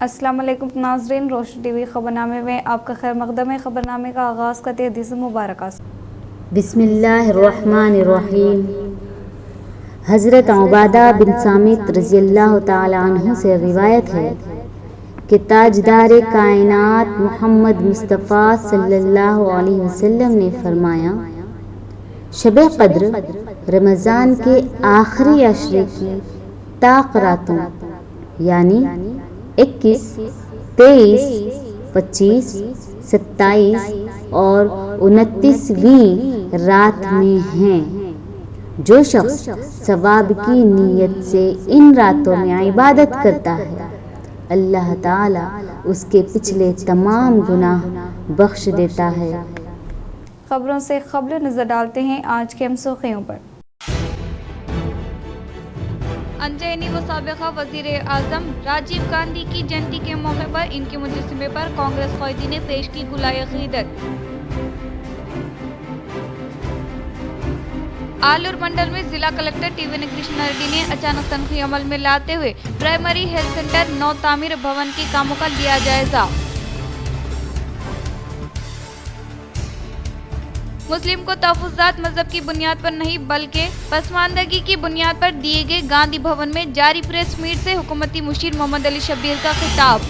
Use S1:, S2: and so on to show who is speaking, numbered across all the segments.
S1: अस्सलाम वालेकुम नाज़रीन, रोशन टीवी ख़बरनामे में आपका खैर मक़दम है। ख़बरनामे का आगाज़ करते हैं हदीस मुबारक से।
S2: बिस्मिल्लाहिर्रहमानिर्रहीम। हज़रत उबादा बिन सामित रज़ियल्लाहु ताला अन्हु से रिवायत है कि ताजदार कायनात मोहम्मद मुस्तफ़ा सल्लल्लाहु अलैहि वसल्लम ने फरमाया, शब क़द्र रमज़ान के आखिरी अशरे की ताक़ रातों यानी 21, 23, 25, 27 और 29वीं रात में हैं। जो शख्स सवाब की नीयत से इन रातों में इबादत करता है, अल्लाह ताला उसके पिछले तमाम गुनाह बख्श देता है।
S1: खबरों से खबर नजर डालते हैं आज के हम सुर्खियों पर।
S3: अनजानी व साबिक़ा वज़ीर आज़म राजीव गांधी की जयंती के मौके पर इनके मुजस्समे पर कांग्रेस क़ायदी ने पेश की गुलाए अक़ीदत। आलूर मंडल में जिला कलेक्टर टी.वी. कृष्णा रेड्डी ने अचानक तनख्वाही अमल में लाते हुए प्राइमरी हेल्थ सेंटर नौ तामीर भवन के कामों का लिया जायजा। मुस्लिम को तहफ़्फ़ुज़ात मजहब की बुनियाद पर नहीं बल्कि पसमानदगी की बुनियाद पर दिए गए गांधी भवन में जारी प्रेस मीट से हुकूमती मुशीर मोहम्मद अली शब्बीर का खिताब।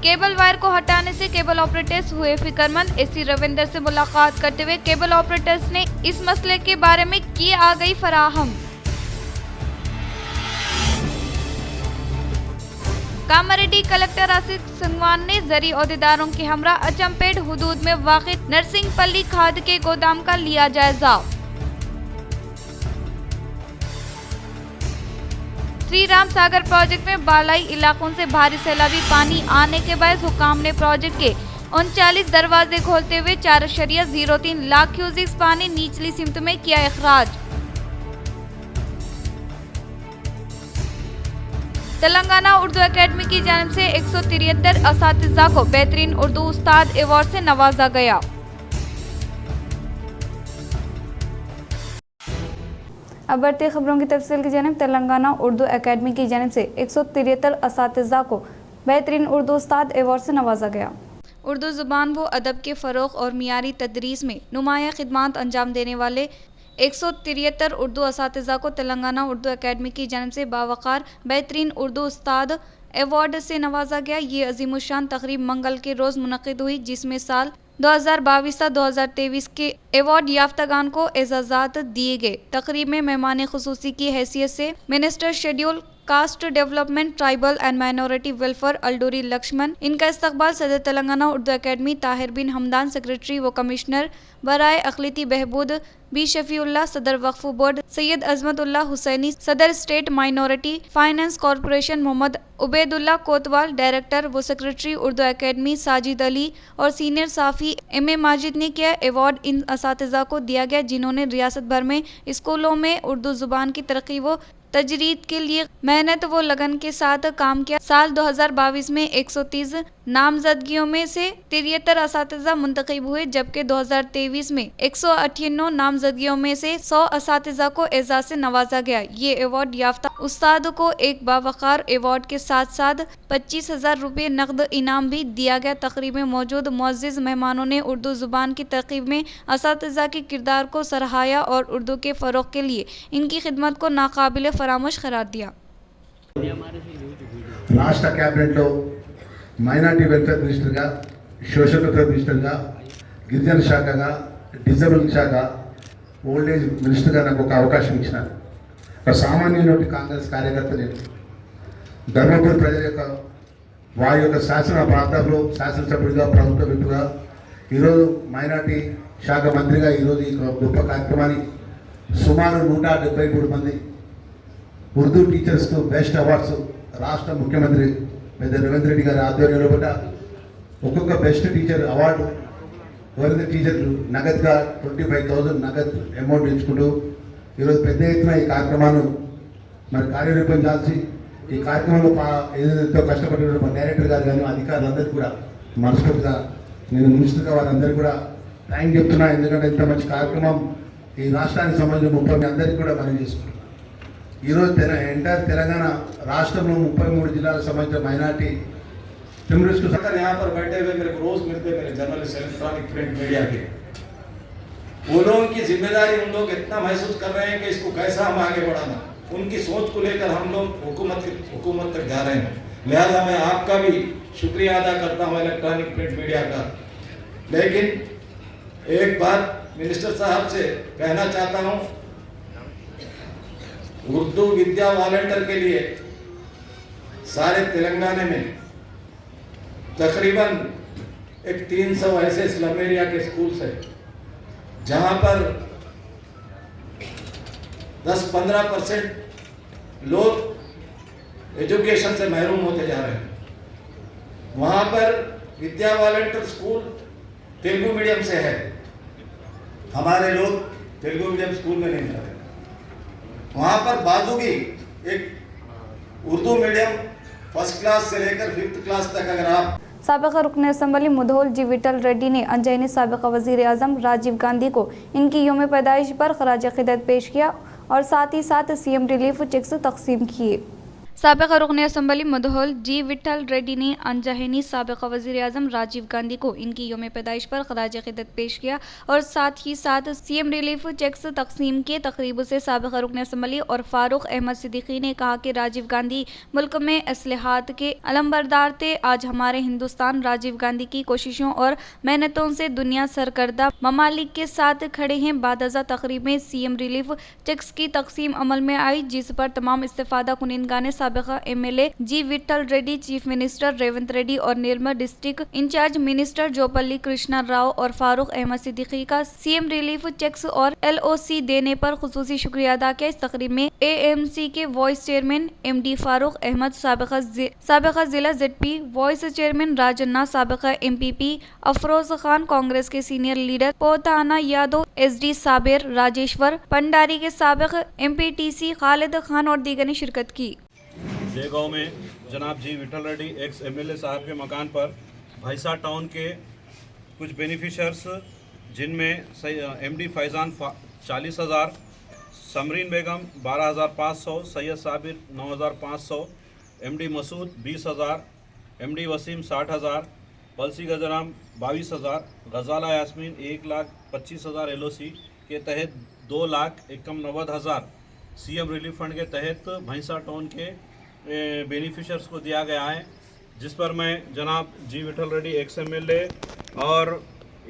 S3: केबल वायर को हटाने से केबल ऑपरेटर्स हुए फिक्रमंद। एसी रविंदर से मुलाकात करते हुए केबल ऑपरेटर्स ने इस मसले के बारे में की आगाही फराहम। कामारेड्डी कलेक्टर आसिफ संगवान ने ज़री ओहदेदारों के हमरा अचमपेट हुदूद में वाक़ नरसिंहपल्ली खाद के गोदाम का लिया जायजा। श्री राम सागर प्रोजेक्ट में बालाई इलाकों से भारी सैलाबी पानी आने के बाद हुकाम ने प्रोजेक्ट के 39 दरवाजे खोलते हुए 4.03 लाख क्यूसिक्स पानी निचली सिमत में किया अखराज। तेलंगाना उर्दू एकेडमी की जानिब से 173 असातिज़ा को बेहतरीन उर्दू उस्ताद अवार्ड से नवाजा गया।
S1: अब बढ़ते खबरों की तफसील की जानिब। तेलंगाना उर्दू एकेडमी की जानिब से 173 असातिज़ा को बेहतरीन उर्दू उस्ताद अवार्ड से नवाजा गया।
S3: उर्दू ज़ुबान व अदब के फ़रोग़ और मियारी तदरीस में नुमाया खिदमात अंजाम देने वाले 173 उर्दू असातिज़ा को तेलंगाना उर्दू एकेडमी की जानिब से बावक़ार बेहतरीन उर्दू उस्ताद अवार्ड से नवाजा गया। ये अज़ीमुश्शान तक़रीब मंगल के रोज़ मुनक़िद हुई, जिसमें साल 2022-2023 के अवार्ड याफ्तागान को एज़ाज़ात दिए गए। तक़रीब में मेहमान ख़ुसूसी की हैसियत से minister scheduled caste development, tribal and minority welfare Adluri Laxman, इनका इस्तकबाल सदर तेलंगाना उर्दू एकेडमी ताहिर बिन हमदान, सेक्रेटरी व कमिश्नर बराए अक़लियती बहबूद बी शफ़ीउल्लाह, सदर वक्फ़ बोर्ड सैयद अज़मतुल्लाह हुसैनी, सदर state minority finance corporation Mohammed Ubaidullah Kotwal, director व सेक्रेटरी उर्दू एकेडमी साजिद अली और सीनियर साफ़ी एम.ए. माजिद ने किया। अवार्ड इन असातिज़ा को दिया गया जिन्होंने रियासत भर में स्कूलों में उर्दू ज़ुबान की तरक्की व तजरीद के लिए मेहनत व लगन के साथ काम किया। साल 2022 में 130 नामजदगियों में से 73 असातिज़ा मुंतखब हुए, जबकि 2023 में 198 नामजदगियों में से 100 असातिज़ा को एजाज से नवाजा गया। ये अवार्ड याफ्ता उस्ताद को एक बावक़ार अवार्ड के साथ साथ 25,000 रुपये नकद इनाम भी दिया गया। तक़रीब में मौजूद मुअज़्ज़िज़ मेहमानों ने उर्दू ज़ुबान की तरक़ीब में असातिज़ा के किरदार को सराहाया और उर्दू के फ़रोग़ के लिए इनकी खिदमत को नाकाबिल फरामोश करार दिया।
S4: राष्ट्र कैबिनेट మైనార్టీ వెల్ఫేర్ మినిస్టర్గా, సోషల్ వెల్ఫేర్ మినిస్టర్గా, గిరిజన శాఖగా, డిజబుల్ శాఖ, ఓల్డ్ ఏజ్ మినిస్టర్గా నాకు ఒక అవకాశం ఇచ్చినారు. ఒక సామాన్యుని కాంగ్రెస్ కార్యకర్త నేను ధర్మపురి ప్రజల యొక్క వారి యొక్క శాసన ప్రాంతంలో శాసనసభ్యుడిగా, ప్రభుత్వ విప్పుగా, ఈరోజు మైనార్టీ శాఖ మంత్రిగా ఈరోజు ఈ గొప్ప కార్యక్రమాన్ని సుమారు 173 మంది ఉర్దూ టీచర్స్కు బెస్ట్ అవార్డ్స్ రాష్ట్ర ముఖ్యమంత్రి పెద్ద రేవంత్ రెడ్డి గారి ఆధ్వర్యంలో కూడా ఒక్కొక్క బెస్ట్ టీచర్ అవార్డు ఎవరైతే టీచర్లు నగదుగా 25,000 నగదు అమౌంట్ ఇచ్చుకుంటూ ఈరోజు పెద్ద ఎత్తున ఈ కార్యక్రమాన్ని మరి కార్యరూపం దాల్చి ఈ కార్యక్రమంలో ఏదైతే కష్టపడిన మా డైరెక్టర్ గారు కానీ అధికారులందరికీ కూడా మనస్ఫూర్తిగా నేను మినిస్టర్గా వారందరికీ కూడా థ్యాంక్ చెప్తున్నా. ఎందుకంటే ఇంత మంచి కార్యక్రమం ఈ రాష్ట్రానికి సంబంధించిన 30 అందరికీ కూడా మనం చేసుకుంటున్నాం. ఈరోజు ఎంటైర్ తెలంగాణ రాష్ట్రంలో 33 జిల్లాలకు సంబంధించిన మైనార్టీ फेमिनिस्ट
S5: सर यहाँ पर बैठे हुए मेरे को रोज मिलते मेरे जर्नलिस्ट इलेक्ट्रॉनिक प्रिंट मीडिया के, वो लोगों की जिम्मेदारी उन लोग इतना महसूस कर रहे हैं कि इसको कैसा हम आगे बढ़ाना, उनकी सोच को लेकर हम लोग हुकूमत तक जा रहे हैं। लिहाजा मैं आपका भी शुक्रिया अदा करता हूँ इलेक्ट्रॉनिक प्रिंट मीडिया का। लेकिन एक बात मिनिस्टर साहब से कहना चाहता हूँ, उर्दू विद्या वॉलंटियर के लिए सारे तेलंगाना में तकरीबन एक 300 ऐसे स्लम एरिया के स्कूल्स है जहां पर 10-15% लोग एजुकेशन से महरूम होते जा रहे हैं। वहां पर विद्या वॉलंटियर स्कूल तेलुगु मीडियम से है, हमारे लोग तेलुगु मीडियम स्कूल में नहीं जा रहे। वहां पर बाजूगी एक उर्दू मीडियम फर्स्ट क्लास से लेकर 5th क्लास तक अगर आप
S1: साबिक़ा रुकन असम्बली मुधोल जी विठल रेड्डी ने अंजहनी साबिक़ा वज़ीर आज़म राजीव गांधी को इनकी यौम पैदाइश पर खराज अक़ीदत पेश किया और साथ ही साथ सीएम रिलीफ चेक्स तकसीम किए।
S3: साबिक़ा रुकन असम्बली मुधोल जी विठल रेड्डी ने अंजहनी साबिक़ा वज़ीर आज़म राजीव गांधी को इनकी यौम पैदाइश पर खराज अक़ीदत पेश किया और साथ ही साथ सीएम रिलीफ चेक्स तकसीम किए। तकरीब से साबिक़ा रुकन असम्बली और फारूक अहमद सिद्दीकी ने कहा कि राजीव गांधी मुल्क में असलहात के अलमबरदार थे। आज हमारे हिंदुस्तान राजीव गांधी की कोशिशों और मेहनतों से दुनिया सरकर्दा ममालिक के साथ खड़े हैं। बादजा तकरीब में सीएम रिलीफ चेक्स की तकसीम अमल में आई, जिस पर तमाम इस्तेफादा कुनिंदगा ने साबिक़ा MLA G Vittal Reddy, chief minister Revanth Reddy और Nirmal district in charge minister Jupally Krishna Rao और फारूक अहमद सिद्दीकी का सीएम रिलीफ चेक्स और LOC देने पर खुसूसी शुक्रिया अदा किया। इस तकरीब में AMC के vice chairman MD Farooq Ahmed, साबिक़ा जिला ZP वाइस चेयरमैन राजन्ना, साबिक़ा MPP अफरोज खान, कांग्रेस के senior leader Pothana Yadav, SD Sabir, Rajeshwar Pandari के साबिक़ MPTC खालिद खान और दीगर ने शिरकत की।
S6: जयगांव में जनाब जी विठल रेड्डी एक्स MLA साहब के मकान पर भाईसा टाउन के कुछ बेनिफिशर्स, जिनमें MD फैज़ान 40,000, समरीन बेगम 12,500, सैयद साबिर 9,500, MD मसूद 20,000, MD वसीम 60,000, पलसी गजराम 22,000, गजाला यास्मीन 1,25,000 LOC के तहत 2,91,000 सीएम रिलीफ फंड के तहत भैंसा टाउन के बेनिफिशर्स को दिया गया है, जिस पर मैं जनाब जी विठल रेड्डी एक्स MLA और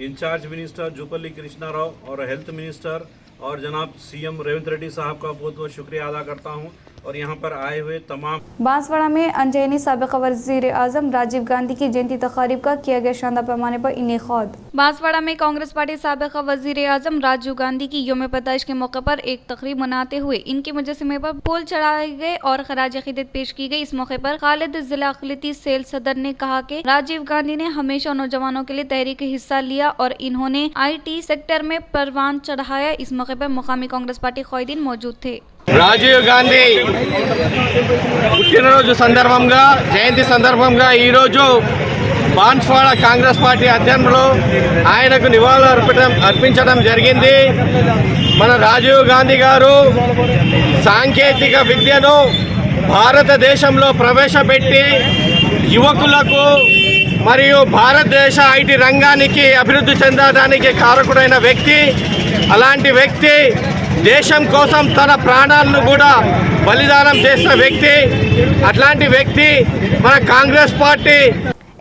S6: इंचार्ज मिनिस्टर जोपल्ली कृष्णा राव और हेल्थ मिनिस्टर और जनाब CM रेवंत रेड्डी साहब का बहुत बहुत शुक्रिया अदा करता हूं और यहाँ पर आए हुए तमाम।
S1: बांसवाड़ा में अंजहनी साबिक़ा वज़ीर आज़म राजीव गांधी की जयंती तक़रीब का किया गया शानदार पैमाने पर इनेक़ाद।
S3: बांसवाड़ा में कांग्रेस पार्टी साबिक़ा वज़ीर आज़म राजीव गांधी की यौम पैदाइश के मौके पर एक तक़रीब मनाते हुए इनके मुजस्समे पर फूल चढ़ाए गए और खराज अक़ीदत पेश की गई। इस मौके पर खालिद जिला अक़लियती सेल सदर ने कहा कि राजीव गांधी ने हमेशा नौजवानों के लिए तहरीक हिस्सा लिया और इन्होंने IT सेक्टर में परवान चढ़ाया। इस मौके पर मुकामी कांग्रेस पार्टी क़ायदीन मौजूद थे।
S7: రాజీవ్ గాంధీ పుట్టినరోజు సందర్భంగా, జయంతి సందర్భంగా ఈరోజు బాన్స్వాడ కాంగ్రెస్ పార్టీ ఆధ్వర్యంలో ఆయనకు నివాళులు అర్పించడం జరిగింది. మన రాజీవ్ గాంధీ గారు సాంకేతిక విద్యను భారతదేశంలో ప్రవేశపెట్టి యువకులకు మరియు భారతదేశ IT రంగానికి అభివృద్ధి చెందడానికి కారకుడైన వ్యక్తి. అలాంటి వ్యక్తి దేశం కోసం తన ప్రాణాలను కూడా బలిదానం చేసిన వ్యక్తి. అట్లాంటి వ్యక్తి మన కాంగ్రెస్ పార్టీ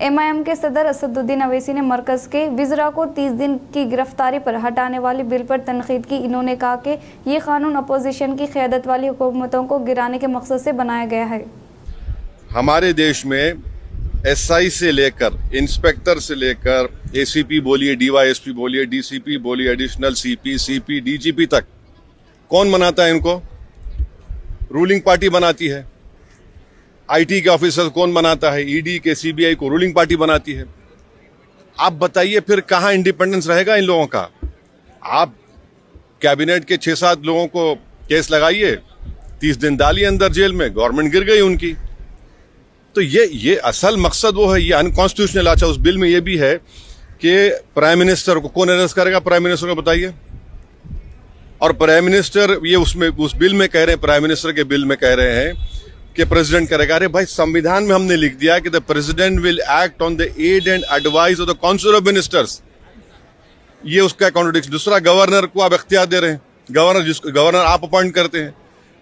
S1: MIM के सदर असदुद्दीन अवैसी ने मरकज़ के विज़रा को 30 दिन की गिरफ्तारी पर हटाने वाले बिल पर तनकीद की। इन्होंने कहा कि ये कानून अपोजिशन की क़यादत वाली हुकूमतों को गिराने के मकसद से बनाया गया है।
S8: हमारे देश में SI से लेकर इंस्पेक्टर से लेकर ACP बोलिए, DYSP बोलिए, DCP बोलिए, एडिशनल CP, CP, DGP तक कौन बनाता है इनको? रूलिंग पार्टी बनाती है। IT के ऑफिसर कौन बनाता है? ED के CBI को रूलिंग पार्टी बनाती है। आप बताइए फिर कहां इंडिपेंडेंस रहेगा इन लोगों का? आप कैबिनेट के 6-7 लोगों को केस लगाइए, 30 दिन डालिए अंदर जेल में, गवर्नमेंट गिर गई उनकी। तो ये असल मकसद वो है, ये अनकॉन्स्टिट्यूशनल। अच्छा, उस बिल में ये भी है कि प्राइम मिनिस्टर को कौन अरेस्ट करेगा? प्राइम मिनिस्टर को बताइए। और प्राइम मिनिस्टर ये उसमें उस बिल में कह रहे हैं, प्राइम मिनिस्टर के बिल में कह रहे हैं कि प्रेसिडेंट करेगा। अरे भाई, संविधान में हमने लिख दिया कि the president will act on the aid and advice of the council of ministers. ये उसका कॉन्ट्रडिक्शन। दूसरा, गवर्नर को आप इख्तियार दे रहे हैं, गवर्नर आप अपॉइंट करते हैं।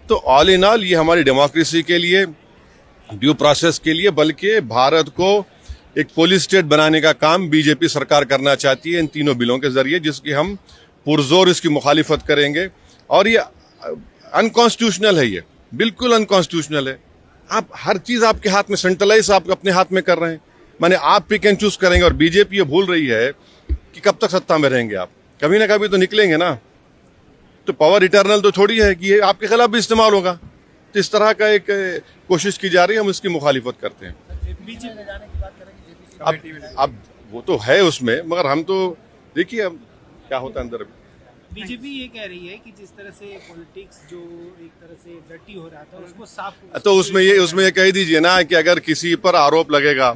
S8: तो ऑल इन ऑल ये हमारी डेमोक्रेसी के लिए, ड्यू प्रोसेस के लिए, बल्कि भारत को एक पोलिस स्टेट बनाने का काम बीजेपी सरकार करना चाहती है इन तीनों बिलों के जरिए, जिसकी हम पुरजोर इसकी मुखालिफत करेंगे। और ये अनकॉन्स्टिट्यूशनल है, ये बिल्कुल अनकॉन्स्टिट्यूशनल है। आप हर चीज आपके हाथ में, सेंट्रलाइज आप अपने हाथ में कर रहे हैं, माने आप पिक एंड चूज करेंगे। और बीजेपी ये भूल रही है कि कब तक सत्ता में रहेंगे आप, कभी ना कभी तो निकलेंगे ना। तो पावर इटर्नल तो थोड़ी है कि ये आपके खिलाफ भी इस्तेमाल होगा। तो इस तरह का एक कोशिश की जा रही है, हम इसकी मुखालिफत करते हैं। अब वो तो है उसमें, मगर हम तो देखिए अब क्या होता है अंदर।
S9: बीजेपी ये कह रही है कि जिस तरह से पॉलिटिक्स जो एक तरह से डर्टी हो रहा था उसको साफ,
S8: तो उसमें ये कह दीजिए ना कि अगर किसी पर आरोप लगेगा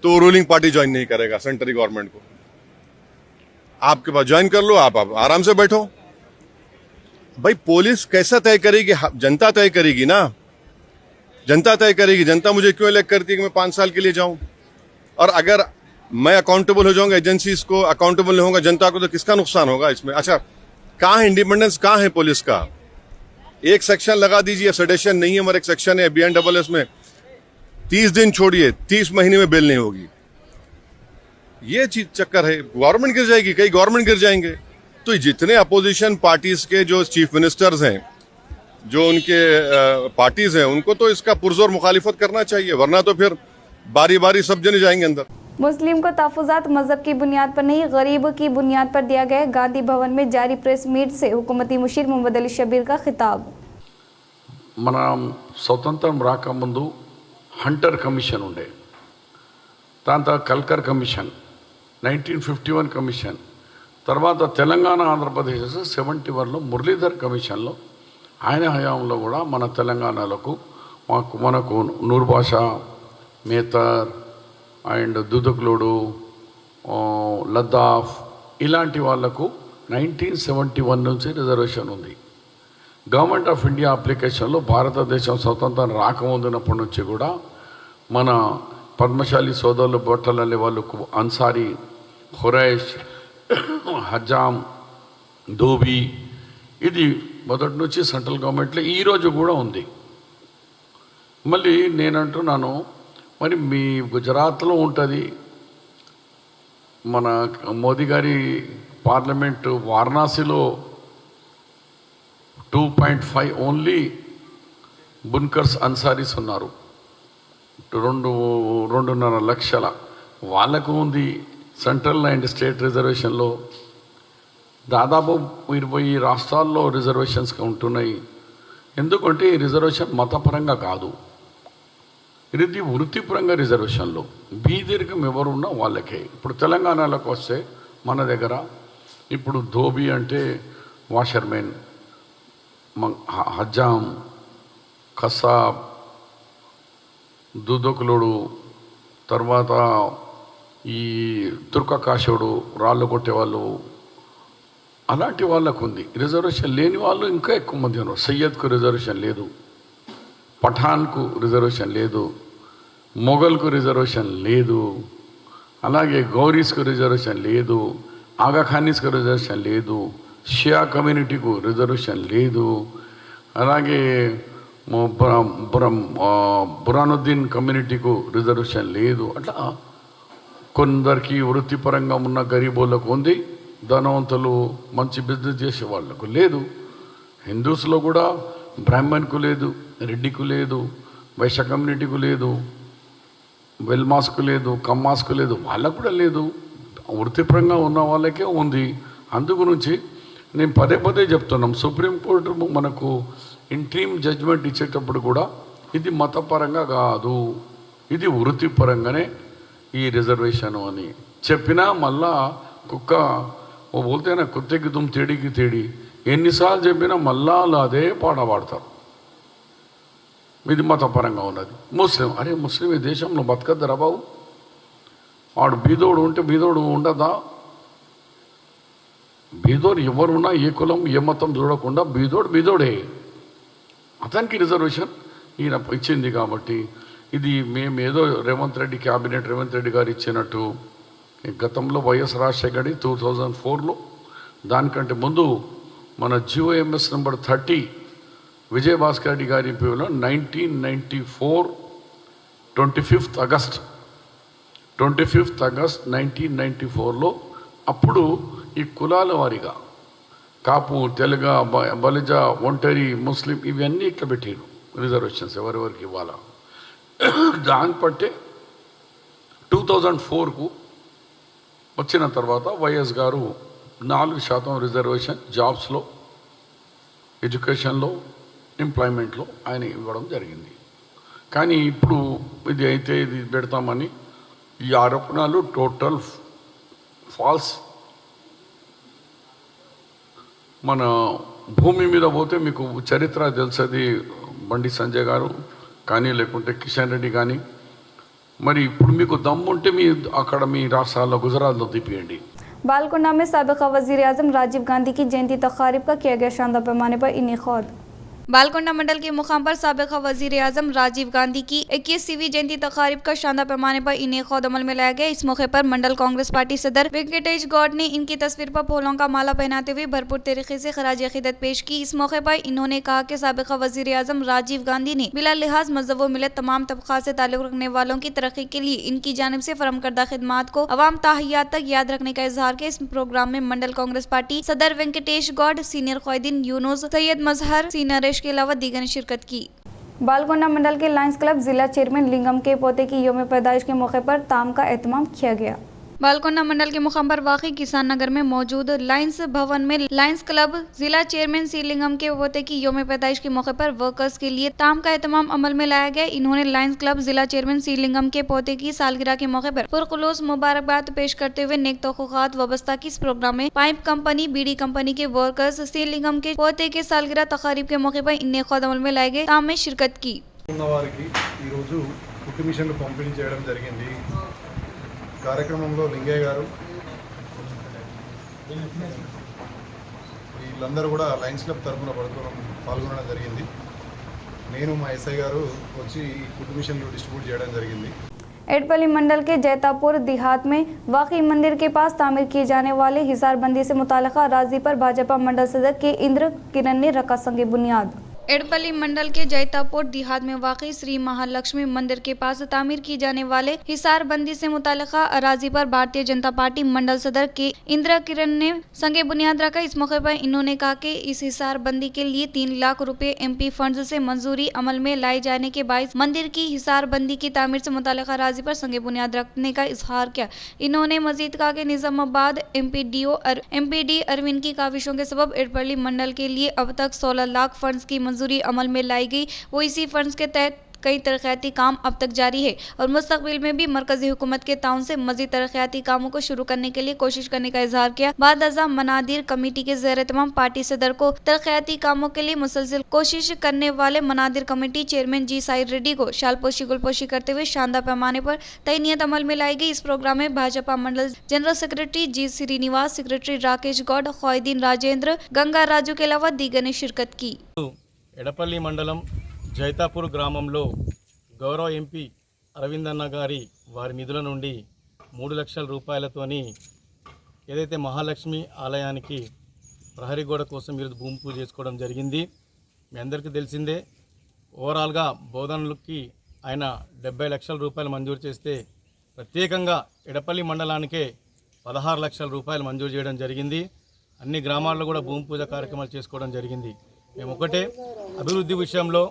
S8: तो रूलिंग पार्टी ज्वाइन नहीं करेगा सेंट्रल गवर्नमेंट को। आपके पास ज्वाइन कर लो, आप आराम से बैठो। भाई पुलिस कैसा तय करेगी? जनता तय करेगी ना, जनता तय करेगी। जनता मुझे क्यों इलेक्ट करती है कि मैं 5 साल के लिए जाऊं? और अगर मैं अकाउंटेबल हो जाऊंगा, एजेंसीज को अकाउंटेबल नहीं होगा, जनता को, तो किसका नुकसान होगा इसमें? अच्छा, कहाँ है इंडिपेंडेंस, कहाँ है पुलिस का? एक सेक्शन लगा दीजिए, सेडेशन नहीं है, मगर एक सेक्शन है BNSS में 30 दिन छोड़िए, 30 महीने में बिल नहीं होगी। ये चीज चक्कर है, गवर्नमेंट गिर जाएगी, कई गवर्नमेंट गिर जाएंगे। तो जितने अपोजिशन पार्टीज के जो चीफ मिनिस्टर्स हैं, जो उनके पार्टीज हैं, उनको तो इसका पुरजोर मुखालिफत करना चाहिए, वरना तो फिर बारी बारी सब जने जाएंगे अंदर।
S1: मुस्लिम को तहफ़्फ़ुज़ात मज़हब की बुनियाद पर नहीं, गरीब की बुनियाद पर दिया गया। गांधी भवन में जारी प्रेस मीट से हुकूमती मुशीर मोहम्मद अली शबीर का खिताब।
S10: మన స్వతంత్రం రాకముందు హంటర్ కమిషన్ ఉండే, దాని తర్వాత కల్కర్ కమిషన్, 1951 కమిషన్, తర్వాత తెలంగాణ ఆంధ్రప్రదేశ్ 71లో మురళీధర్ కమిషన్లో ఆయన హయాంలో కూడా మన తెలంగాణలకు మనకు నూర్బాష, మేతర్ అండ్ దుదకులోడు, లద్దాఫ్ ఇలాంటి వాళ్లకు 1971 నుంచి రిజర్వేషన్ ఉంది. గవర్నమెంట్ ఆఫ్ ఇండియా అప్లికేషన్లో భారతదేశం స్వతంత్రం రాకముందునప్పటి నుంచి కూడా మన పద్మశాలి సోదరులు బొట్టలనే వాళ్ళకు అన్సారీ, ఖురైష్, హజాం, ధోబీ, ఇది మొదటి నుంచి సెంట్రల్ గవర్నమెంట్లో ఈరోజు కూడా ఉంది. మళ్ళీ నేనంటున్నాను, మరి మీ గుజరాత్లో ఉంటుంది, మన మోదీ గారి పార్లమెంటు వారణాసిలో 2.5 ఓన్లీ బున్కర్స్ అన్సారీస్ ఉన్నారు, 2.5 లక్షల వాళ్ళకు ఉంది. సెంట్రల్ అండ్ స్టేట్ రిజర్వేషన్లో దాదాపు 20 రాష్ట్రాల్లో రిజర్వేషన్స్ ఉంటున్నాయి. ఎందుకంటే ఈ రిజర్వేషన్ మతపరంగా కాదు, ఇది వృత్తిపరంగా రిజర్వేషన్లో బీదీర్ఘం ఎవరున్నా వాళ్ళకే. ఇప్పుడు తెలంగాణలోకి వస్తే మన దగ్గర ఇప్పుడు ధోబీ అంటే వాషర్మెన్, హజ్జాం, కసాబ్, దుదకులుడు, తర్వాత ఈ తుర్కకాశుడు, రాళ్ళు కొట్టేవాళ్ళు, అలాంటి వాళ్ళకు ఉంది రిజర్వేషన్. లేని వాళ్ళు ఇంకా ఎక్కువ మంది ఉన్నారు. సయ్యద్కు రిజర్వేషన్ లేదు, పఠాన్కు రిజర్వేషన్ లేదు, మొఘల్కు రిజర్వేషన్ లేదు, అలాగే గౌరీస్కు రిజర్వేషన్ లేదు, ఆగాఖానీస్కు రిజర్వేషన్ లేదు, షియా కమ్యూనిటీకు రిజర్వేషన్ లేదు, అలాగే బురానుద్దీన్ కమ్యూనిటీకు రిజర్వేషన్ లేదు. అట్లా కొందరికి వృత్తిపరంగా ఉన్న గరీబోళ్ళకు ఉంది, ధనవంతులు మంచి బిజినెస్ చేసే వాళ్ళకు లేదు. హిందూస్లో కూడా బ్రాహ్మణ్కు లేదు, రెడ్డికు లేదు, వైశ్య కమ్యూనిటీకు లేదు, వెల్మాస్కు లేదు, కమ్మాస్కు లేదు, వాళ్ళకు కూడా లేదు. వృత్తిపరంగా ఉన్న వాళ్ళకే ఉంది. అందుగురించి నేను పదే పదే చెప్తున్నాం, సుప్రీంకోర్టు మనకు ఇంట్రీమ్ జడ్జ్మెంట్ ఇచ్చేటప్పుడు కూడా ఇది మతపరంగా కాదు, ఇది వృత్తిపరంగానే ఈ రిజర్వేషన్ అని చెప్పినా మళ్ళా కుక్క ఓ బోల్తేనా కుత్తెకి తుమ్ తేడికి తేడి ఎన్నిసార్లు చెప్పినా మళ్ళా అదే పాట పాడతారు. ఇది మతపరంగా ఉన్నది. ముస్లిం, అరే ముస్లిం ఈ దేశంలో బతకద్దరా బాబు? వాడు బీదోడు ఉంటే బీదోడు ఉండదా? బీదోడు ఎవరున్నా ఏ కులం ఏ మతం చూడకుండా బీదోడే అతనికి రిజర్వేషన్ ఈయన ఇచ్చింది. కాబట్టి ఇది మేమేదో రేవంత్ రెడ్డి క్యాబినెట్ రేవంత్ రెడ్డి గారు ఇచ్చినట్టు గతంలో వైఎస్ రాజశేఖర్ 2004లో దానికంటే ముందు మన GOMS నెంబర్ 30 విజయభాస్కర్ రెడ్డి గారి ఇంప్యూలో 1994 25th ఆగస్ట్ 1994లో అప్పుడు ఈ కులాల వారీగా కాపు తెలగ బలిజ ఒంటరి ముస్లిం ఇవన్నీ ఇట్లా పెట్టారు రిజర్వేషన్స్ ఎవరెవరికి ఇవ్వాలా. దాన్ని బట్టే 2004కు వచ్చిన తర్వాత వైఎస్ గారు 4% రిజర్వేషన్ జాబ్స్లో, ఎడ్యుకేషన్లో, ఎంప్లాయ్మెంట్లో ఆయన ఇవ్వడం జరిగింది. కానీ ఇప్పుడు ఇది అయితే ఇది పెడతామని ఈ ఆరోపణలు టోటల్ ఫాల్స్. మన భూమి మీద పోతే మీకు చరిత్ర తెలుసది, బండి సంజయ్ గారు కానీ లేకుంటే కిషన్ రెడ్డి కానీ. మరి ఇప్పుడు మీకు దమ్ముంటే మీ అక్కడ మీ రాష్ట్రాల్లో గుజరాత్లో తిప్పియండి.
S1: बालकुंडा में साबिक़ा वज़ीर आज़म राजीव गांधी की जयंती तक़रीब का किया गया शानदार पैमाने पर इनेक़ाद।
S3: बालकुंडा मंडल के मुकाम पर साबिक़ा वज़ीर आज़म राजीव गांधी की 21वीं जयंती तक़रीब का शानदार पैमाने पर इनेक़ाद अमल में लाया गया। इस मौके पर मंडल कांग्रेस पार्टी सदर वेंकटेश गौड़ ने इनकी तस्वीर पर फूलों का माला पहनाते हुए भरपूर तरीके से खराज अक़ीदत पेश की। इस मौके पर इन्होंने कहा कि साबिक़ा वज़ीर आज़म राजीव गांधी ने बिला लिहाज मज़हब व मिलत तमाम तबक़ात से ताल्लुक़ रखने वालों की तरक्की के लिए इनकी जानिब से फराहम करदा खिदमात को अवाम ताहियात तक याद रखने का इजहार किया। इस प्रोग्राम में मंडल कांग्रेस पार्टी सदर वेंकटेश गौड़, सीनियर क़ायदीन यूनुस, सैयद मजहर, सीनियर रेश के अलावा दीगर शिरकत की।
S1: बालकुंडा मंडल के लायंस क्लब जिला चेयरमैन लिंगम के पोते की यौम पैदाइश के मौके पर ताम का एहतमाम किया गया।
S3: बालकुंडा मंडल के मुकाम पर वाक़ई किसान नगर में मौजूद लायंस भवन में लायंस क्लब जिला चेयरमैन सी लिंगम के पोते की यौम पैदाइश के मौके पर वर्कर्स के लिए ताम का एहतमाम अमल में लाया गया। इन्होंने लायंस क्लब जिला चेयरमैन सी लिंगम के पोते की सालगिरह के मौके पर पुरखुलूस मुबारकबाद पेश करते हुए नेक तौक़ुक़ात वबस्ता की इस प्रोग्राम में पाइप कंपनी, बीड़ी कंपनी के वर्कर्स सी लिंगम के पोते के सालगिरह तक़रीब के मौके पर इनेक़ाद अमल में लाए गए ताम में शिरकत की।
S11: కార్యక్రమంలో లింగయ్య గారు వీళ్ళందరూ కూడా లయన్స్ క్లబ్ తరఫున పాల్గొనడం జరిగింది. నేను మా ఎస్ఐ గారు వచ్చి ఫుడ్ మిషన్లు డిస్ట్రిబ్యూట్ చేయడం జరిగింది.
S1: एडपल्ली मंडल के जैतापुर देहात में वाक़ई मंदिर के पास तामीर किए जाने वाले हिसारबंदी से मुताल्लिक़ा अराज़ी पर भाजपा मंडल सदर के इंद्र किरण ने रखा संगे बुनियाद।
S3: एडपल्ली मंडल के जैतापुर देहात में वाक़ई श्री महालक्ष्मी मंदिर के पास तामीर की जाने वाले हिसार बंदी से मुताल्लिक़ा अराज़ी पर भारतीय जनता पार्टी मंडल सदर के इंदिरा किरण ने संगे बुनियाद रखा। इस मौके पर इन्होंने कहा कि इस हिसार बंदी के लिए 3 लाख रुपए MP फंड से मंजूरी अमल में लाए जाने के बायस मंदिर की हिसार बंदी की तामीर से मुताल्लिक़ा अराज़ी पर संगे बुनियाद रखने का इजहार किया। इन्होंने मजीद कहा कि निज़ामाबाद MPD अरविंद की काविशों के सबब एडपल्ली मंडल के लिए अब तक 16 लाख फंड्स की मंजूरी अमल में लाई गई। वो इसी फंड्स के तहत कई तरक्याती काम अब तक जारी है और मुस्तकबिल में भी मरकजी हुकूमत के ताउन से मजीद तरक्याती कामों को शुरू करने के लिए कोशिश करने का इजहार किया। बाद अज़ा मनादिर कमेटी के ज़ेर तमाम पार्टी सदर को तरक्याती कामों के लिए मुसलसिल कोशिश करने वाले मनादिर कमेटी चेयरमैन जी साहिर रेड्डी को शालपोशी गुलपोशी करते हुए शानदार पैमाने पर तैनीयत अमल में लाई गई। इस प्रोग्राम में भाजपा मंडल जनरल सेक्रेटरी जी श्रीनिवास, सेक्रेटरी राकेश गौड़, क़ायदीन राजेंद्र, गंगा राजू के अलावा दीगर ने शिरकत की।
S12: ఎడపల్లి మండలం జైతాపూర్ గ్రామంలో గౌరవ MP అరవిందన్న గారి వారి నిధుల నుండి 3 లక్షల రూపాయలతోని ఏదైతే మహాలక్ష్మి ఆలయానికి ప్రహరీ గోడ కోసం మీరు భూమి పూజ చేసుకోవడం జరిగింది. మీ అందరికీ తెలిసిందే. ఓవరాల్గా బోధనలకి ఆయన 70 లక్షల రూపాయలు మంజూరు చేస్తే ప్రత్యేకంగా ఎడపల్లి మండలానికే 16 లక్షల రూపాయలు మంజూరు చేయడం జరిగింది. అన్ని గ్రామాల్లో కూడా భూమి పూజ కార్యక్రమాలు చేసుకోవడం జరిగింది. మేము ఒకటే అభివృద్ధి విషయంలో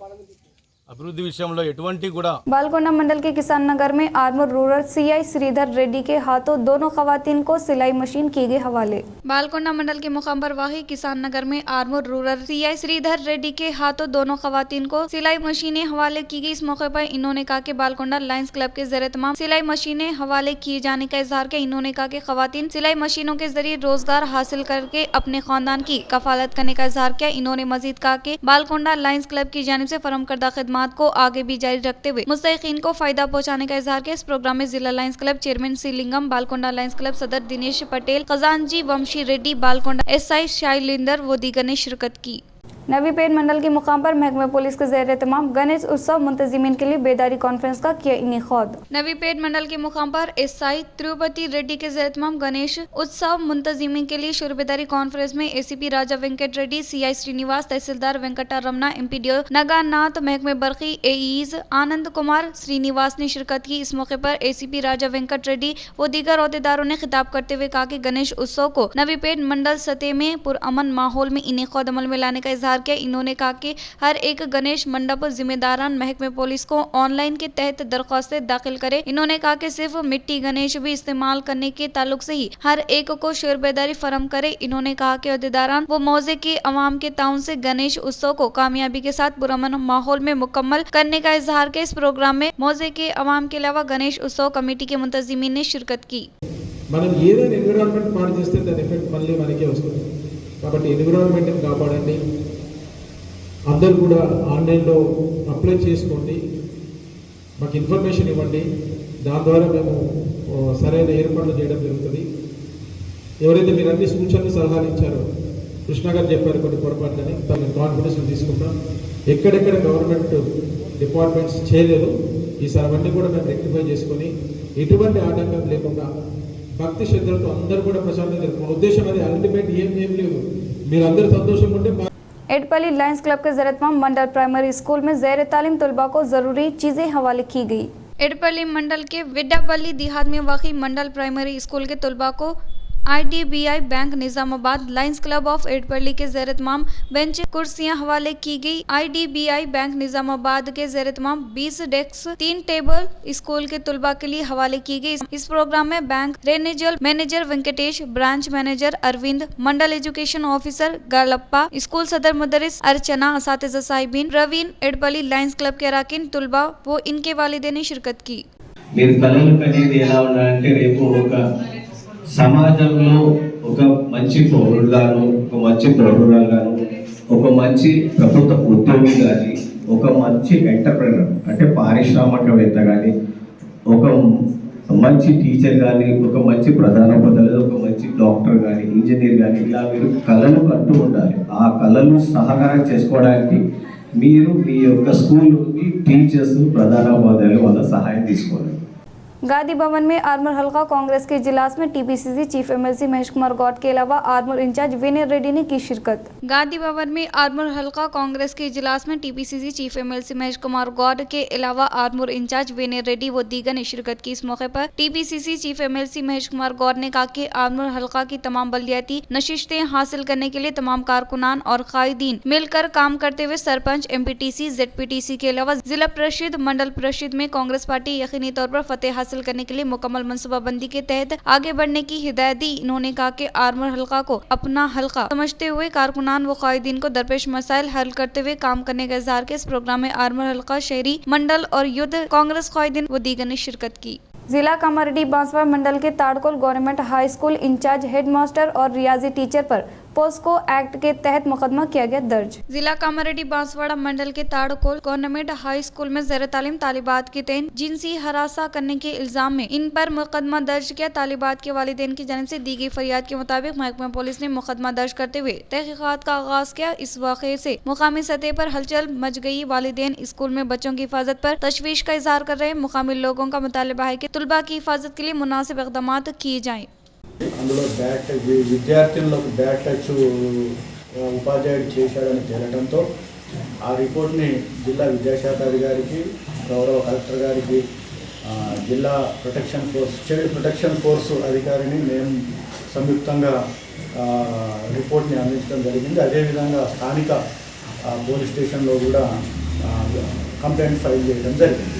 S12: ఎటువంటి కూడా
S1: बालकुंडा मंडल के किसान नगर में आर्मर रूरल CI श्रीधर रेड्डी के हाथों दोनों खवातीन को सिलाई मशीन की गई हवाले।
S3: बालकुंडा मंडल के मुकाम पर वाक़ई किसान नगर में आर्मर रूरल CI श्रीधर रेड्डी के हाथों दोनों खवातीन को सिलाई मशीनें हवाले की गई। इस मौके पर इन्होंने कहा कि बालकुंडा लायंस क्लब के ज़रिए तमाम सिलाई मशीनें हवाले किए जाने का इजहार किया। इन्होंने कहा कि खवातीन सिलाई मशीनों के जरिए रोजगार हासिल करके अपने खानदान की कफालत करने का इजहार किया। इन्होंने मजीद कहा कि बालकुंडा लायंस क्लब की जानिब से फराहम करदा खिदमत खिदमात को आगे भी जारी रखते हुए मुस्तहिकीन को फायदा पहुँचाने का इजहार किया। इस प्रोग्राम में जिला लायंस क्लब चेयरमैन सी लिंगम, बालकोंडा लायंस क्लब सदर दिनेश पटेल, खजानजी वंशी रेड्डी, बालकोंडा एसआई शाइलिंदर व दीगर ने शिरकत की। नवीपेट मंडल के मुकाम पर महकमे पुलिस के ज़ेर एहतमाम गणेश उत्सव मुंतजिमीन के लिए बेदारी कॉन्फ्रेंस का किया इनेकाद। नवीपेट मंडल के मुकाम पर एसआई तिरुपति रेड्डी के ज़ेर एहतमाम गणेश उत्सव मुंतजिमीन के लिए शुरू बेदारी कॉन्फ्रेंस में एसीपी राजा वेंकट रेड्डी, सीआई श्रीनिवास, तहसीलदार वेंकटा रमना, एमपीडीओ नगानाथ, महकमे बरकी एईज आनंद कुमार श्रीनिवास ने शिरकत की। इस मौके पर एसीपी राजा वेंकट रेड्डी व दीगर अहदेदारों ने खिताब करते हुए कहा कि गणेश उत्सव को नवीपेट मंडल सतह में पुरअमन माहौल में इनेकाद अमल में लाने का इजहार किया। इन्होंने कहा कि हर एक गणेश मंडप जिम्मेदारान महकमे पुलिस को ऑनलाइन के तहत दरख्वास्तें दाखिल करे। इन्होंने कहा कि सिर्फ मिट्टी गणेश भी इस्तेमाल करने के ताल्लुक से ही हर एक को शोर बेदारी फराहम करे। इन्होंने कहा कि अहदेदारान व मौजे के अवाम के ताउन से गणेश उत्सव को कामयाबी के साथ पुरअमन माहौल में मुकम्मल करने का इजहार किया। इस प्रोग्राम में मौजे के अवाम के अलावा गणेश उत्सव कमेटी के मुंतजिमीन ने शिरकत की।
S13: మనం ఏదైనా ఎన్విరాన్మెంట్ పాడు చేస్తే దాని ఎఫెక్ట్ మళ్ళీ మనకే వస్తుంది కాబట్టి ఎన్విరాన్మెంట్ని కాపాడండి। అందరూ కూడా ఆన్లైన్లో అప్లై చేసుకోండి, మాకు ఇన్ఫర్మేషన్ ఇవ్వండి, దాని ద్వారా మేము సరైన ఏర్పాట్లు చేయడం జరుగుతుంది। ఎవరైతే మీరు అన్ని సూచనలు సలహాలు ఇచ్చారో కృష్ణ గారు చెప్పారు కొన్ని పొరపాట్లని తమ కాన్ఫిడెన్స్ తీసుకుంటాం। ఎక్కడెక్కడ గవర్నమెంట్ డిపార్ట్మెంట్స్ చేయలేదు ఈసారి అవన్నీ కూడా మేము రెక్టిఫై చేసుకొని ఎటువంటి ఆటంకం లేకుండా భక్తి శ్రద్ధలతో అందరూ కూడా ప్రశాంతంగా జరుపుకోవాలి। ఉద్దేశం అది అల్టిమేట్ ఏం లేదు, మీరు అందరూ సంతోషంగా ఉంటే।
S1: एडपल्ली लायंस क्लब के ज़ेर-ए-तमाम मंडल प्राइमरी स्कूल में ज़ेर तालीम तलबा को ज़रूरी चीज़ें हवाले की गई। एडपल्ली मंडल के विड्डापल्ली देहात में वाक़ई मंडल प्राइमरी स्कूल के तलबा को IDBI bank Nizamabad lions club of Edapally के ज़ेर-ए-तमाम बेंच कुर्सियां हवाले की गई। IDBI बैंक निजामाबाद के ज़ेर-ए-तमाम 20 डेस्क 3 टेबल स्कूल के तलबा के लिए हवाले की गई। इस प्रोग्राम में bank regional manager Venkatesh, branch manager Arvind, mandal education officer Galappa, school सदर मुदरिस अर्चना, असातिज़ा साहिबीन, प्रवीण, एडपल्ली लायंस क्लब के अराकीन, तलबा व इनके वालिदैन ने शिरकत की।
S14: సమాజంలో ఒక మంచి పౌరుడుగాను, ఒక మంచి పౌరురాలుగాను, ఒక మంచి ప్రభుత్వ ఉద్యోగి కానీ, ఒక మంచి ఎంటర్ప్రెనర్ అంటే పారిశ్రామికవేత్త కానీ, ఒక మంచి టీచర్ కానీ, ఒక మంచి ప్రధానోపాధ్యాయులు, ఒక మంచి డాక్టర్ కానీ, ఇంజనీర్ కానీ, ఇలా మీరు కళలు కంటూ ఉండాలి। ఆ కళలు సహకారం చేసుకోవడానికి మీరు మీ యొక్క స్కూల్కి టీచర్స్, ప్రధానోపాధ్యాయులు వాళ్ళ సహాయం తీసుకోవాలి।
S1: गादी भवन में आर्मर हल्का कांग्रेस के इजलास में TPCC chief MLC Mahesh Kumar Goud के अलावा आर्मर इंचार्ज विनय रेड्डी ने की शिरकत। गादी भवन में आर्मर हल्का कांग्रेस के इजलास में TPCC chief MLC Mahesh Kumar Goud के अलावा आर्मर इंचार्ज विनय रेड्डी व दीगर ने शिरकत की। इस मौके पर TPCC chief MLC Mahesh Kumar Goud ने कहा कि आर्मर हल्का की तमाम बल्दियाती नशिस्तें हासिल करने के लिए तमाम कारकुनान और कायदीन मिलकर काम करते हुए सरपंच, एमपीटीसी, जेडपीटीसी के अलावा जिला परिषद, मंडल परिषद में कांग्रेस पार्टी यकीनी तौर पर फतेह हासिल करने के लिए मुकम्मल मनसूबाबंदी के तहत आगे बढ़ने की हिदायत दी। इन्होंने कहा कि आर्मर हल्का को अपना हल्का समझते हुए कारकुनान व कायदीन को दरपेश मसाइल हल करते हुए काम करने का इजहार किया। इस प्रोग्राम में आर्मर हल्का शहरी मंडल और युद्ध कांग्रेस कायदीन व दीगर ने शिरकत की। जिला कामारेड्डी बांसवाड़ा मंडल के Tadkol government high school in charge headmaster और रियाजी टीचर पर पोस्को एक्ट के तहत मुकदमा किया गया दर्ज। जिला कामारेड्डी बांसवाड़ा मंडल के ताड़कोल गवर्नमेंट हाई स्कूल में ज़ेर तालीम तालिबात के तहत जिनसी हरासा करने के इल्जाम में इन पर मुकदमा दर्ज किया। तालिबात के वालिदैन की जानिब से दी गई फरियाद के मुताबिक महकमा पुलिस ने मुकदमा दर्ज करते हुए तहकीकात का आगाज किया। इस वाक़े से मुकामी सतह पर हलचल मच गई। वालिदैन स्कूल में बच्चों की हिफाजत पर तशवीश का इजहार कर रहे हैं। मुकामी लोगों का मुतालबा है कि तुलबा की हिफाजत के लिए मुनासिब इक़दाम किए जाएँ।
S15: అందులో బ్యాడ్ టచ్ విద్యార్థులకు బ్యాడ్ టచ్ ఉపాధ్యాయుడు చేశాడని తేలడంతో ఆ రిపోర్ట్ని జిల్లా విద్యాశాఖ అధికారికి, గౌరవ కలెక్టర్ గారికి, జిల్లా protection force, child protection force అధికారిని మేము సంయుక్తంగా రిపోర్ట్ని అందించడం జరిగింది। అదేవిధంగా స్థానిక పోలీస్ స్టేషన్లో కూడా కంప్లైంట్ ఫైల్ చేయడం జరిగింది।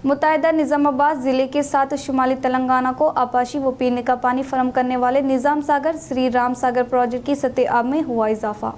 S1: मुत्तहिदा निज़ामाबाद ज़िले के साथ शुमाली तेलंगाना को आपाशी व पीने का पानी फराहम करने वाले निज़ाम सागर श्री राम सागर प्रोजेक्ट की सतह आब में हुआ इजाफा।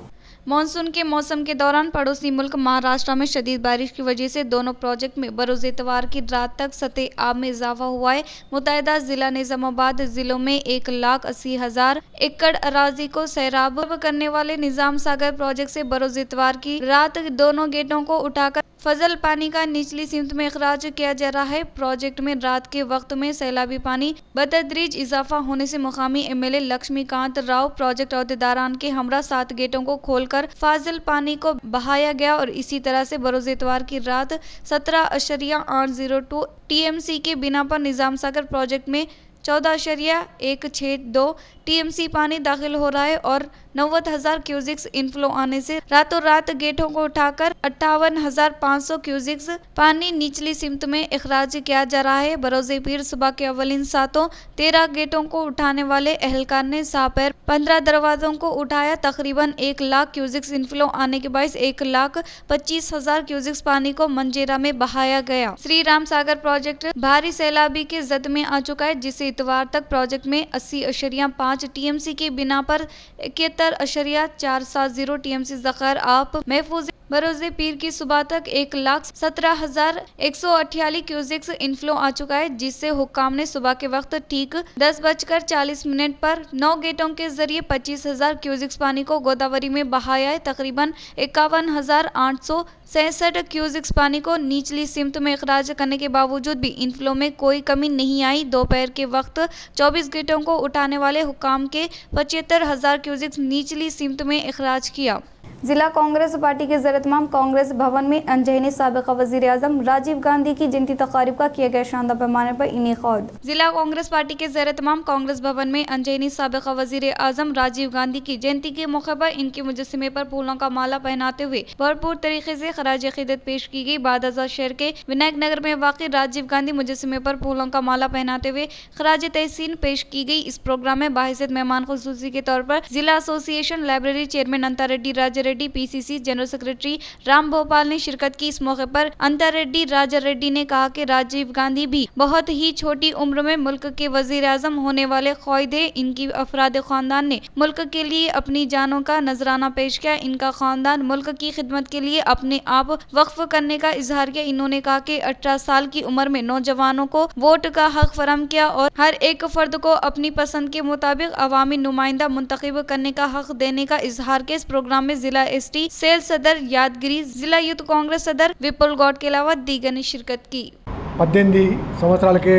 S3: मानसून के मौसम के दौरान पड़ोसी मुल्क महाराष्ट्र में शदीद बारिश की वजह से दोनों प्रोजेक्ट में बरोज इतवार की रात तक सतह आब में इजाफा हुआ है। मुत्तहिदा जिला निजामाबाद जिलों में 1,80,000 एकड़ अराजी को सैराब करने वाले निजाम सागर प्रोजेक्ट से बरोज इतवार की रात दोनों गेटों को उठाकर फजल पानी का निचली सिमत में अखराज किया जा रहा है। प्रोजेक्ट में रात के वक्त में सैलाबी पानी बतदरीज इजाफा होने से मुकामी एमएलए लक्ष्मीकांत राव प्रोजेक्ट अहदेदारान के हमरा 7 गेटों को खोलकर फाजिल पानी को बहाया गया और इसी तरह से बरोज इतवार की रात 17.802 टीएमसी के बिना पर निजाम सागर प्रोजेक्ट में 14.162 टीएमसी पानी दाखिल हो रहा है और 90,000 क्यूजिक्स इनफ्लो आने से रातों रात गेटों को उठाकर 58,500 क्यूजिक्स पानी निचली सिमत में इखराज किया जा रहा है। बरोज़े पीर सुबह के अवलिन सातों 13 गेटों को उठाने वाले एहलकार ने सापैर 15 दरवाजों को उठाया। तकरीबन 1 लाख क्यूजिक्स इनफ्लो आने के बायस 1,25,000 क्यूजिक्स पानी को मंजेरा में बहाया गया। श्री राम सागर प्रोजेक्ट भारी सैलाबी के जद में आ चुका है, जिससे इतवार तक प्रोजेक्ट में 80.5 टीएमसी के बिना पर 71.470 टीएमसी ज़ख़ायर आप महफूज। बरोज़े पीर की सुबह तक 1,17,148 क्यूजिक्स इनफ्लो आ चुका है, जिससे हुक्काम ने सुबह के वक्त ठीक 10:40 पर 9 गेटों के जरिए 25,000 क्यूजिक्स पानी को गोदावरी में बहाया है। तकरीबन 51,866 क्यूजिक्स पानी को निचली सिमत में इखराज करने के बावजूद भी इनफ्लो में कोई कमी नहीं आई। दोपहर के वक्त 24 गेटों को उठाने वाले हुक्काम के 75,000 क्यूजिक्स निचली सिमत में इखराज किया।
S1: जिला कांग्रेस पार्टी के ज़ेर-ए-तमाम कांग्रेस भवन में अनजहनी साबिक़ा वज़ीर-ए-आज़म राजीव गांधी की जयंती तक़रीब का किया गया शानदार पैमाने पर इनेक़ाद।
S3: जिला कांग्रेस पार्टी के ज़ेर-ए-तमाम कांग्रेस भवन में अनजहनी साबिक़ा वज़ीर-ए-आज़म राजीव गांधी की जयंती के मौके पर इनके मुजस्समे पर फूलों का माला पहनाते हुए भरपूर तरीके से खराज अक़ीदत पेश की गई। बाद शहर के विनायक नगर में वाक़ राजीव गांधी मुजस्समे पर फूलों का माला पहनाते हुए खराज तहसीन पेश की गई। इस प्रोग्राम में बाहिसियत मेहमान ख़ुसूसी के तौर पर जिला association library chairman Anta Reddy Raja Reddy, PCC general secretary Ram Bhopal ने शिरकत की। इस मौके पर अंता रेड्डी राजा रेड्डी ने कहा कि राजीव गांधी भी बहुत ही छोटी उम्र में मुल्क के वजीर आजम होने वाले ख्वाहिद है। इनकी अफराद खानदान ने मुल्क के लिए अपनी जानों का नजराना पेश किया। इनका खानदान मुल्क की खिदमत के लिए अपने आप वक्फ करने का इजहार किया। इन्होंने कहा कि 18 साल की उम्र में नौजवानों को वोट का हक फराहम किया और हर एक फर्द को अपनी पसंद के मुताबिक अवामी नुमाइंदा मुंतखब करने का हक देने का इजहार किया। इस प्रोग्राम में जिला एसटी सेल सदर यादगिरी, जिला यूथ कांग्रेस सदर विपुल गौड के अलावा दीगर ने शिरकत की।
S16: 18 సంవత్సరాలకే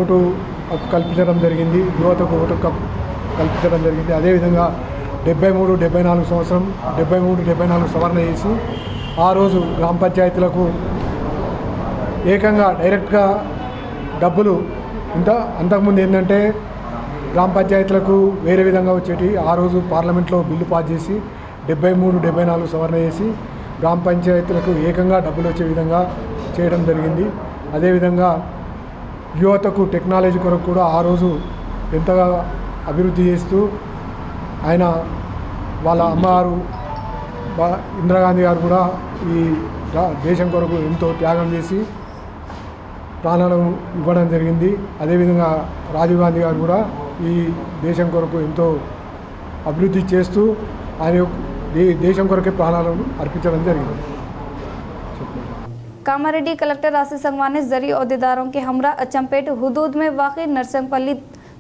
S16: ఓటు హక్కు కల్పించడం జరిగింది, యువతకు ఓటు కల్పించడం జరిగింది. అదేవిధంగా 73, 74 సంవత్సరం 73, 74 సవరణ చేసి ఆ రోజు గ్రామ పంచాయతీలకు ఏకంగా డైరెక్ట్గా డబ్బులు అంతకుముందు ఏంటంటే గ్రామ పంచాయతీలకు వేరే విధంగా వచ్చేటి. ఆ రోజు పార్లమెంట్లో బిల్లు పాస్ చేసి 73, 74 సవరణ చేసి గ్రామ పంచాయతీలకు ఏకంగా డబ్బులు వచ్చే విధంగా చేయడం జరిగింది. అదేవిధంగా యువతకు టెక్నాలజీ కొరకు కూడా ఆ రోజు ఎంతగా అభివృద్ధి చేస్తూ ఆయన వాళ్ళ అమ్మగారు ఇందిరాగాంధీ గారు కూడా ఈ దేశం కొరకు ఎంతో త్యాగం చేసి ప్రాణాలను ఇవ్వడం జరిగింది. అదేవిధంగా రాజీవ్ గాంధీ గారు కూడా ఈ దేశం కొరకు ఎంతో అభివృద్ధి చేస్తూ ఆయన దేశం కొరకే ప్రాణాలను అర్పించడం జరిగింది.
S1: कामारेड्डी कलेक्टर आशीष संगवान ने ज़रूरी अहदेदारों के हमरा अचमपेट हुदूद में वाक़ नरसंगपल्ली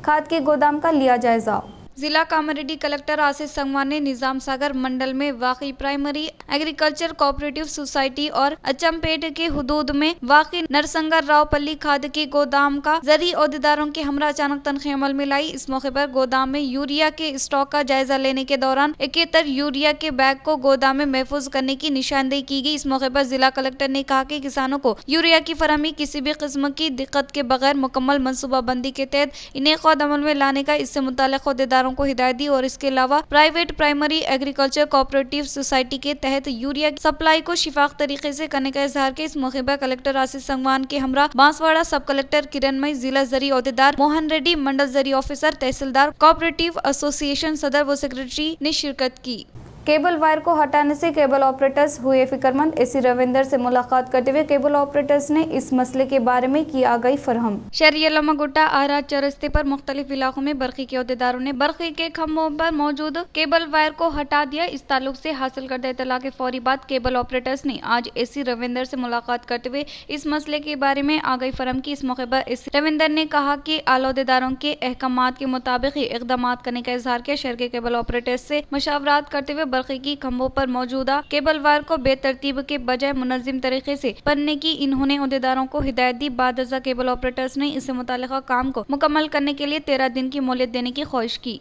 S1: खाद के गोदाम का लिया जायजा।
S3: जिला कामारेड्डी कलेक्टर आशीष संगवान ने निजाम सागर मंडल में वाक़ई प्राइमरी एग्रीकल्चर कोऑपरेटिव सोसाइटी और अचमपेट के हुदूद में वाक़ई नरसंगा राव पल्ली खाद के गोदाम का ज़रूरी अहदेदारों के हमरा अचानक तनख्वाह अमल में लाई। इस मौके पर गोदाम में यूरिया के स्टॉक का जायजा लेने के दौरान 71 यूरिया के बैग को गोदाम में महफूज करने की निशानदेही की गई। इस मौके पर जिला कलेक्टर ने कहा कि किसानों को यूरिया की फरहमी किसी भी किस्म की दिक्कत के बगैर मुकम्मल मनसूबाबंदी के तहत इन्हें खुद अमल में लाने का इससे मुताल्लिक़ अहदेदारों को हिदायत दी और इसके अलावा private primary agriculture cooperative society के तहत यूरिया सप्लाई को शिफाफ तरीके से करने का इजहार किया। इस मौके पर कलेक्टर आशीष संगवान के हमरा बांसवाड़ा सब कलेक्टर किरणमयी, जिला ज़रूरी अहदेदार मोहन रेड्डी, मंडल ज़रूरी ऑफिसर, तहसीलदार, कोऑपरेटिव एसोसिएशन सदर व सेक्रेटरी ने शिरकत की।
S1: केबल वायर को हटाने से केबल ऑपरेटर्स हुए फिक्रमंद। एसी रविंदर से मुलाकात करते हुए केबल ऑपरेटर्स ने इस मसले के बारे में की आगाही फरहम।
S3: शहरी लम्मा आराज चौरस्ते पर मुख्तलिफ इलाकों में बर्की के अहदेदारों ने बर्की के खंभों पर मौजूद केबल वायर को हटा दिया। इस ताल्लुक से हासिल करदा इत्तला के फौरी बाद केबल ऑपरेटर्स ने आज एसी रविंदर से मुलाकात करते हुए इस मसले के बारे में आगाही फरहम की। इस मौके पर एसी रविंदर ने कहा कि आला अहदेदारों के अहकामात के मुताबिक ही इक़दाम करने का इजहार किया। शहर के केबल ऑपरेटर्स से मशावरात करते हुए बर्की की खंभों पर मौजूदा केबल वायर को बेतरतीब के बजाय मुनज़्ज़म तरीके से पन्ने की इन्होंने अहदेदारों को हिदायत दी। बाद अज़ा केबल ऑपरेटर्स ने इससे मुताल्लिक़ा काम को मुकम्मल करने के लिए 13 दिन की मोहलत देने की ख्वाहिश की।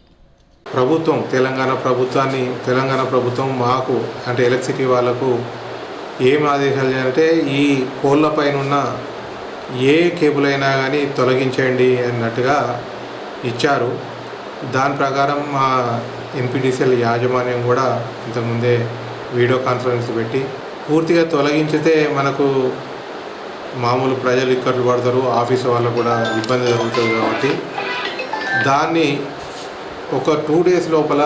S17: ప్రభుత్వం తెలంగాణ ప్రభుత్వం మాకు అంటే ఎలక్ట్రిసిటీ వాళ్ళకు ఏం ఆదేశాలు చేయాలంటే ఈ పోల్ల పైన ఉన్న ఏ కేబుల్ అయినా కానీ తొలగించండి అన్నట్టుగా ఇచ్చారు. దాని ప్రకారం మా ఎన్పిటిసిఎల్ యాజమాన్యం కూడా ఇంతకుముందే వీడియో కాన్ఫరెన్స్ పెట్టి పూర్తిగా తొలగించితే మనకు మామూలు ప్రజలు ఇక్కట్లు పడతారు, ఆఫీసు వాళ్ళకు కూడా ఇబ్బంది జరుగుతుంది. కాబట్టి దాన్ని ఒక 2 days లోపల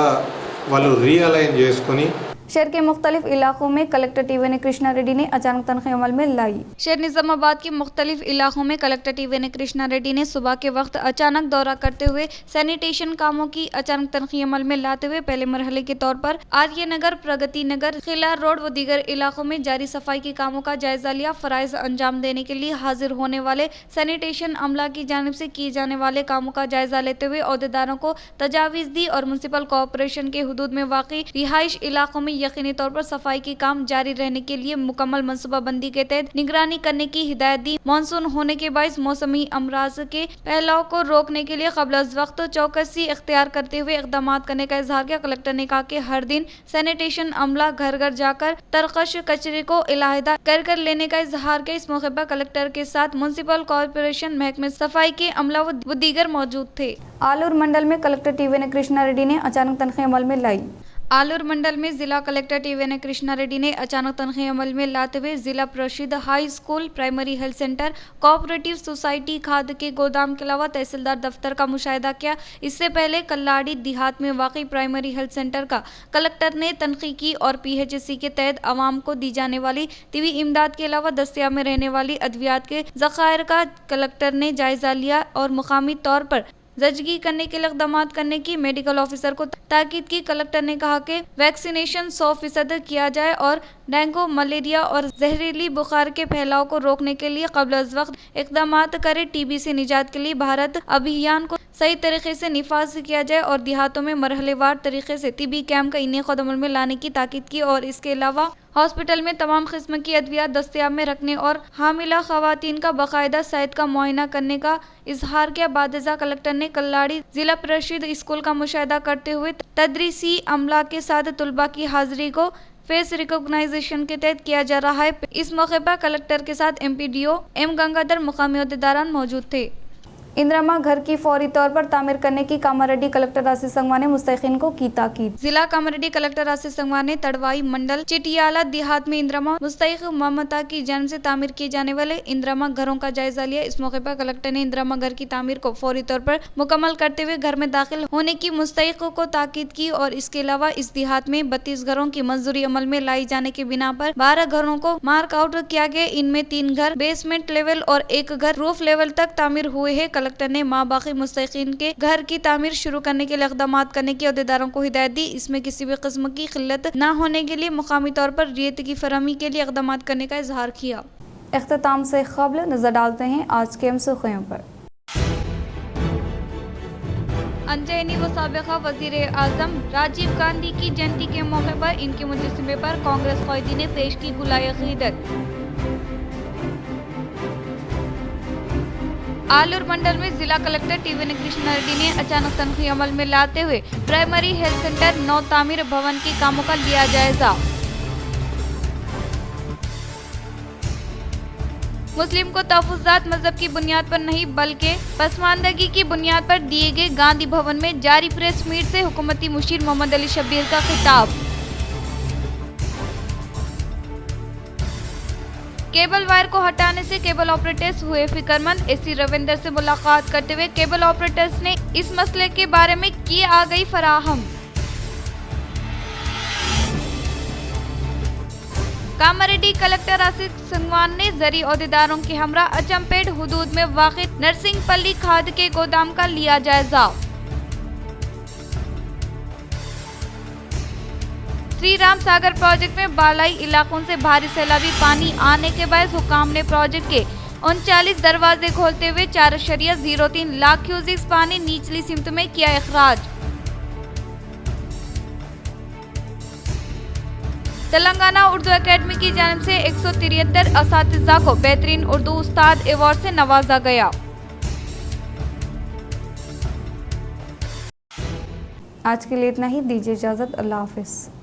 S17: వాళ్ళు రీఅలైన్ చేసుకొని
S1: शहर के मुख्तलिफ इलाकों में कलेक्टर टीवी कृष्णा रेड्डी ने अचानक तनख्वाह अमल में लाई।
S3: शहर निजामाबाद के मुख्तलिफ इलाकों में कलेक्टर टीवी कृष्णा रेड्डी ने सुबह के वक्त अचानक दौरा करते हुए सैनिटेशन कामों की अचानक तनख्वाह अमल में लाते हुए पहले मरहले के तौर पर आर्य नगर, प्रगति नगर, खिला रोड व दीगर इलाकों में जारी सफाई के कामों का जायजा लिया। फराइज अंजाम देने के लिए हाजिर होने वाले सैनिटेशन अमला की जानिब से किए जाने वाले कामों का जायजा लेते हुए अहदेदारों को तजावीज़ दी और म्युनिसिपल कॉरपोरेशन के हुदूद में वाक़ई रिहाइश इलाकों में यकीनी तौर पर सफाई की काम जारी रहने के लिए मुकम्मल मनसूबाबंदी के तहत निगरानी करने की हिदायत दी। मानसून होने के बायस मौसमी अमराज के फैलाव को रोकने के लिए क़ब्ल अज़ वक्त चौकसी इख्तियार करते हुए इक़दाम करने का इजहार किया। कलेक्टर ने कहा कि हर दिन सैनिटेशन अमला घर घर जाकर तरकश कचरे को इलाहिदा कर लेने का इजहार किया। इस मौके पर कलेक्टर के साथ म्युनिसिपल कॉरपोरेशन महकमे सफाई के अमला व दीगर मौजूद थे।
S1: आलूर मंडल में कलेक्टर टीवी कृष्णा रेड्डी ने अचानक तनख्वाह अमल में लाई।
S3: आलूर मंडल में जिला कलेक्टर टीवी कृष्णा रेड्डी ने अचानक तनख्वाह अमल में लाते हुए जिला परिषद, high school, primary health centre, cooperative society, खाद के गोदाम के अलावा तहसीलदार दफ्तर का मुशाहिदा किया। इससे पहले कल्लाड़ी देहात में वाक़ई प्राइमरी हेल्थ सेंटर का कलेक्टर ने तनक़ीद की और PHC के तहत आवाम को दी जाने वाली तिबी इमदाद के अलावा दस्तियाब में रहने वाली अद्वियात के ज़खायर का कलेक्टर ने जायजा लिया और मुकामी तौर पर जजगी करने के लिए इक़दाम करने की मेडिकल ऑफिसर को ताकीद की। कलेक्टर ने कहा कि वैक्सीनेशन 100% किया जाए और डेंगू, मलेरिया और जहरीली बुखार के फैलाव को रोकने के लिए क़ब्ल अज़ वक्त इक़दाम करे। TB से निजात के लिए भारत अभियान को सही तरीके से निफाज किया जाए और देहातों में मरहलेवार तरीके से TB कैम्प का इनेक़ाद अमल में लाने की ताकीद की और इसके अलावा हॉस्पिटल में तमाम किस्म की अद्वियात दस्तियाब में रखने और हामिला ख़वातीन का बाकायदा सेहत का मुआयना करने का इजहार किया। बादजा कलेक्टर ने कल्लाड़ी जिला परिषद स्कूल का मुशाहिदा करते हुए तदरीसी अमला के साथ तलबा की हाजिरी को फेस रिकॉग्नाइजेशन के तहत किया जा रहा है। इस मौके पर कलेक्टर के साथ MPDO M गंगाधर मुकामी अहदेदारान मौजूद थे।
S1: इंदिरामा घर की फौरी तौर पर तामीर करने की कामारेड्डी कलेक्टर आसिफ संगवान ने मुस्तहिकीन को की ताकीद।
S3: जिला कामारेड्डी कलेक्टर आसिफ संगवान ने तड़वाई मंडल चिटियाला देहात में इंदिरामा मुस्तहिक ममता की जानिब से तामीर किए जाने वाले इंदिरामा घरों का जायजा लिया। इस मौके पर कलेक्टर ने इंदिरामा घर की तामीर को फौरी तौर पर मुकम्मल करते हुए घर में दाखिल होने की मुस्तहिक को ताकीद की और इसके अलावा इस देहात में 32 घरों की मंजूरी अमल में लाई जाने के बिना पर 12 घरों को मार्क आउट किया गया। इनमें 3 घर बेसमेंट लेवल और 1 घर रूफ लेवल तक तामीर हुए हैं। कलेक्टर ने माँ बाकी मुस्तहिकीन के घर की तामीर शुरू करने के लिए इक़दाम करने की अहदेदारों को हिदायत दी। इसमें किसी भी किस्म की किल्लत न होने के लिए मुकामी तौर पर रियायत की फरहमी के लिए इक़दाम करने का इजहार किया।
S1: इख्तिताम से क़ब्ल नजर डालते हैं आज के सुर्ख़ियों पर।
S3: अंजनी व साबिक़ा वज़ीर आज़म राजीव गांधी की जयंती के मौके पर इनके मुजस्समे पर कांग्रेस क़ायदीन ने पेश की गुलाए अक़ीदत। आलूर मंडल में जिला कलेक्टर टीवी कृष्णा रेड्डी ने अचानक तनख्वाह अमल में लाते हुए प्राइमरी हेल्थ सेंटर नौ तामीर भवन के कामों का लिया जायजा। मुस्लिम को तहफ़्फ़ुज़ात मजहब की बुनियाद पर नहीं बल्कि पसमानदगी की बुनियाद पर दिए गए गांधी भवन में जारी प्रेस मीट से हुकूमती मुशीर मोहम्मद अली शब्बीर का खिताब। केबल वायर को हटाने से केबल ऑपरेटर्स हुए फिक्रमंद। एसी रविंदर से मुलाकात करते हुए केबल ऑपरेटर्स ने इस मसले के बारे में की आगाही फराहम। कामारेड्डी कलेक्टर आसिफ संगवान ने जरी अहदेदारों के हमरा अचमपेट हुदूद में वाक़िअ नरसिंहपल्ली खाद के गोदाम का लिया जायजा। श्री राम सागर प्रोजेक्ट में बालाई इलाकों से भारी सैलाबी पानी आने के बाद हुकाम ने प्रोजेक्ट के 39 दरवाजे खोलते हुए 4.03 लाख क्यूसिक पानी निचली सिमत में किया अखराज। तेलंगाना उर्दू एकेडमी की जानिब से 173 असातिज़ा को बेहतरीन उर्दू उस्ताद अवार्ड से नवाजा गया।
S1: आज के लिए इतना ही, दीजिए इजाज़त, अल्लाह हाफिज़।